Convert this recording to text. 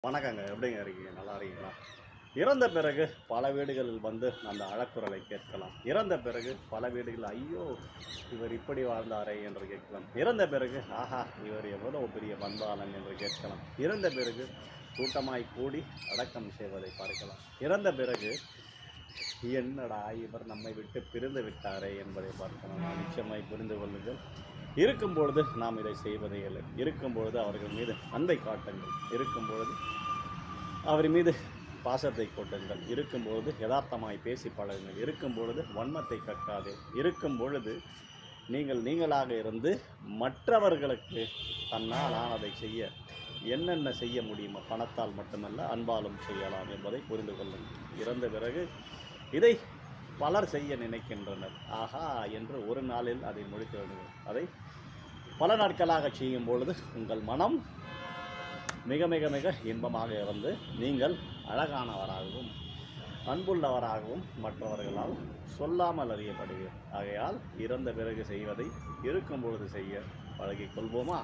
வணக்கங்க. எப்படிங்க இருக்கீங்க? நல்லா இருக்கீங்களா? இறந்த பிறகு பல வீடுகளில் வந்து அந்த அழக்குரலை கேட்கலாம். இறந்த பிறகு பல வீடுகள், ஐயோ! இவர் இப்படி வாழ்ந்தாரே என்று கேட்கலாம். இறந்த பிறகு, ஆஹா! இவர் எவ்வளவு பெரிய பண்பாளன் என்று கேட்கலாம். இறந்த பிறகு கூட்டமாய் கூடி அடக்கம் செய்வதை பார்க்கலாம். இறந்த பிறகு, என்னடா இவர் நம்மை விட்டு பிரிந்து விட்டாரே என்பதை பார்க்கலாம். நாம் நிச்சயமாய் புரிந்து கொள்ளுங்கள். இருக்கும்பொழுது நாம் இதை செய்வதே இல்லை. இருக்கும்பொழுது அவர்கள் மீது அன்பை காட்டுங்கள். இருக்கும்பொழுது அவர் மீது பாசத்தை கொட்டுங்கள். இருக்கும்பொழுது யதார்த்தமாய் பேசி பழகுங்கள். இருக்கும்பொழுது வன்மத்தை கற்காதே. இருக்கும் பொழுது நீங்களாக இருந்து மற்றவர்களுக்கு தன்னால் ஆனதை செய்ய என்னென்ன செய்ய முடியுமோ பணத்தால் மட்டுமல்ல அன்பாலும் செய்யலாம் என்பதை புரிந்து கொள்ளுங்கள். இறந்த பிறகு இதை பலர் செய்ய நினைக்கின்றனர். ஆஹா என்று ஒரு நாளில் அதை முடித்து விடுங்கள். அதை பல நாட்களாக செய்யும் பொழுது உங்கள் மனம் மிக மிக மிக இன்பமாக இருந்து நீங்கள் அழகானவராகவும் அன்புள்ளவராகவும் மற்றவர்களால் சொல்லாமல் அறியப்படுவீர். ஆகையால் இறந்த பிறகு செய்வதை இருக்கும் பொழுது செய்ய பழகிக் கொள்வோமா?